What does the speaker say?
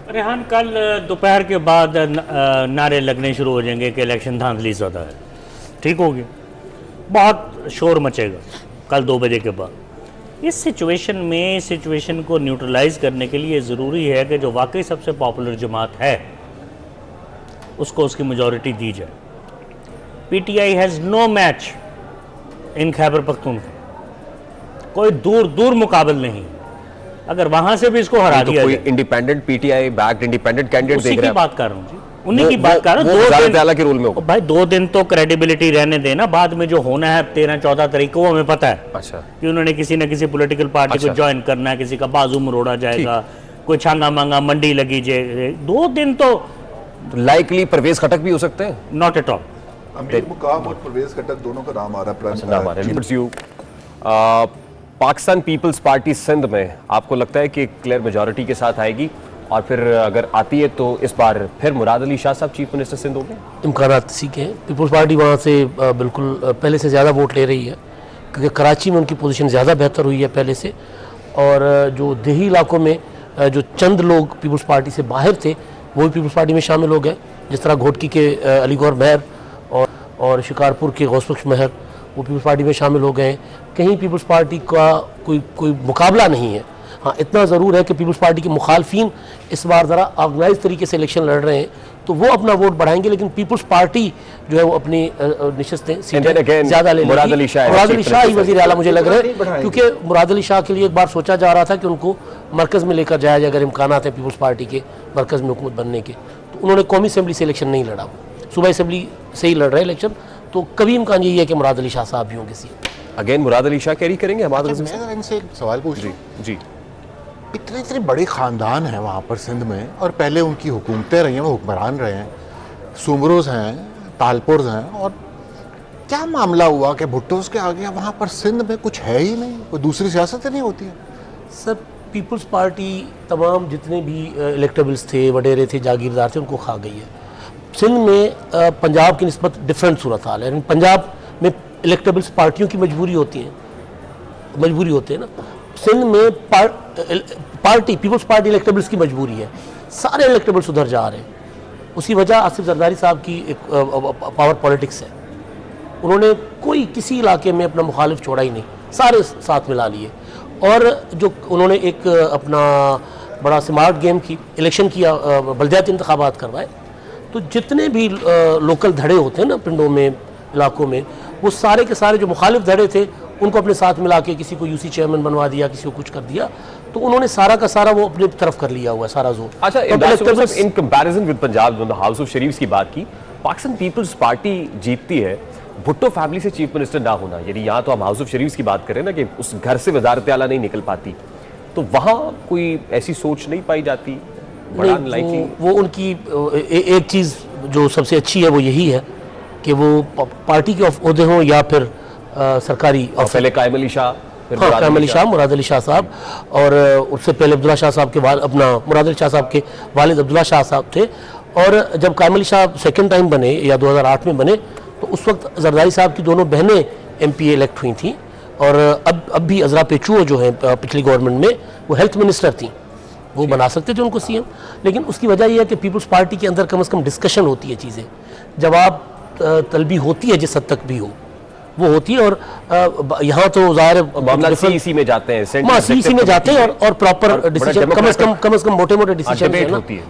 रेहान, कल दोपहर के बाद नारे लगने शुरू हो जाएंगे कि इलेक्शन धांधली ज़्यादा है। ठीक हो गया, बहुत शोर मचेगा कल 2 बजे के बाद। इस सिचुएशन को न्यूट्रलाइज करने के लिए ज़रूरी है कि जो वाकई सबसे पॉपुलर जमात है उसको उसकी मेजॉरिटी दी जाए। PTI has no match in Khyber Pakhtunkhwa, कोई दूर दूर मुकाबल नहीं। अगर वहां से भी इसको हरा दिया कोई independent PTI backed independent candidate देख रहे हैं, बात कर रहा हूं जी, उन्हीं की बात कर रहा हूं। 2 दिन के रूल में होगा भाई, 2 दिन तो क्रेडिबिलिटी रहने देना, बाद में जो होना है 13-14 तारीख को हमें पता है। अच्छा, कि उन्होंने किसी न किसी पॉलिटिकल पार्टी को ज्वाइन करना है, किसी का बाजू मरोड़ा जाएगा, कोई छांगा मांगा मंडी लगी जाए। 2 दिन तो लाइकली परवेज खटक भी हो सकते हैं। Not at all. अमीर मुकाम और परवेज खटक दोनों का नाम आ रहा है। पाकिस्तान पीपल्स पार्टी सिंध में आपको लगता है कि क्लियर मेजॉरिटी के साथ आएगी, और फिर अगर आती है तो इस बार फिर मुराद अली शाह साहब चीफ मिनिस्टर सिंध होंगे? इम्कानात इसी के हैं। पीपल्स पार्टी वहाँ से बिल्कुल पहले से ज़्यादा वोट ले रही है, क्योंकि कराची में उनकी पोजीशन ज़्यादा बेहतर हुई है पहले से। और जो देही इलाकों में जो चंद लोग पीपल्स पार्टी से बाहर थे वो भी पीपल्स पार्टी में शामिल हो गए, जिस तरह घोटकी के अलीगौर महर और शिकारपुर के गौसबख्श महर वो पीपल्स पार्टी में शामिल हो गए। कहीं पीपल्स पार्टी का कोई मुकाबला नहीं है। हाँ, इतना ज़रूर है कि पीपल्स पार्टी के मुखालफिन इस बार ज़रा ऑर्गेनाइज तरीके से इलेक्शन लड़ रहे हैं, तो वो अपना वोट बढ़ाएंगे, लेकिन पीपल्स पार्टी जो है वो अपनी नशिस्तें सीटें ज़्यादा ले मुराद अली शाह ही वज़ीर आला मुझे लग रहा है, क्योंकि मुराद अली शाह के लिए एक बार सोचा जा रहा था कि उनको मरकज़ में लेकर जाया जाए अगर इम्कानात हैं पीपल्स पार्टी के मरकज़ में हुकूमत बनने के। तो उन्होंने कौमी असम्बली से इलेक्शन नहीं लड़ा, सूबाई असम्बली से ही लड़ रहे इलेक्शन, तो कभी इम्कान यही है कि मुराद अली शाह साहब भी होंगे सी। अगेन मुराद अली शाह कैरी करेंगे? मैं इनसे एक सवाल पूछ रही जी, इतने बड़े ख़ानदान हैं वहाँ पर सिंध में, और पहले उनकी हुकूमतें रही हैं, वो हुक्मरान रहे हैं, सुमरोज़ हैं, तालपुर्स हैं, और क्या मामला हुआ कि भुट्टोज़ के आगे वहाँ पर सिंध में कुछ है ही नहीं, कोई दूसरी सियासत नहीं होती है? सर, पीपल्स पार्टी तमाम जितने भी इलेक्टेबल्स थे, वडेरे थे, जागीरदार थे, उनको खा गई है। सिंध में पंजाब की निस्बत डिफरेंट सूरत हाल है। पंजाब में इलेक्टेबल्स पार्टियों की मजबूरी होती है ना। सिंध में पार्टी पीपल्स पार्टी इलेक्टेबल्स की मजबूरी है। सारे इलेक्टेबल्स उधर जा रहे हैं। उसकी वजह आसिफ जरदारी साहब की एक पावर पॉलिटिक्स है। उन्होंने कोई किसी इलाके में अपना मुखालिफ छोड़ा ही नहीं, सारे साथ मिला लिए। और जो उन्होंने एक अपना बड़ा स्मार्ट गेम की इलेक्शन किया, बल्दियाती इंतखाबात करवाए, तो जितने भी लोकल धड़े होते हैं ना पिंडों में, इलाकों में, वो सारे के सारे जो मुखालिफ धड़े थे उनको अपने साथ मिला के किसी को यूसी चेयरमैन बनवा दिया, किसी को कुछ कर दिया। तो उन्होंने सारा का सारा वो अपनी तरफ कर लिया हुआ है, सारा जोर। अच्छा, in comparison with Punjab, house of Sharif की बात की, पाकिस्तान पीपल्स पार्टी जीतती है, भुट्टो फैमिली से चीफ मिनिस्टर ना होना, यानी यहाँ तो हम हाउस ऑफ शरीफ की बात करें ना कि उस घर से वजारत आला नहीं निकल पाती, तो वहाँ कोई ऐसी सोच नहीं पाई जाती? नहीं, वो उनकी एक चीज़ जो सबसे अच्छी है वो यही है कि वो पार्टी के ओहदे हों या फिर सरकारी। पहले कायम अली शाह, कायम अली शाह, मुराद अली शाह साहब, और उससे पहले अब्दुल्ला शाह साहब के अपना मुराद अली शाह साहब के वालिद अब्दुल्ला शाह साहब थे। और जब कायम अली शाह सेकेंड टाइम बने या 2008 में बने, तो उस वक्त जरदारी साहब की दोनों बहनें MP इलेक्ट हुई थी। और अब भी अजरा पेचुओ जो है पिछली गवर्नमेंट में वो हेल्थ मिनिस्टर थी, वो बना सकते थे उनको CM। लेकिन उसकी वजह यह है कि पीपल्स पार्टी के अंदर कम से कम डिस्कशन होती है, चीज़ें जवाब तलबी होती है, जिस हद तक भी हो वो होती है। और यहाँ तो ज़ाहिर CEC में जाते हैं, CEC में जाते हैं, और प्रॉपर डिसीजन, कम से कम मोटे डिसीजन होती है।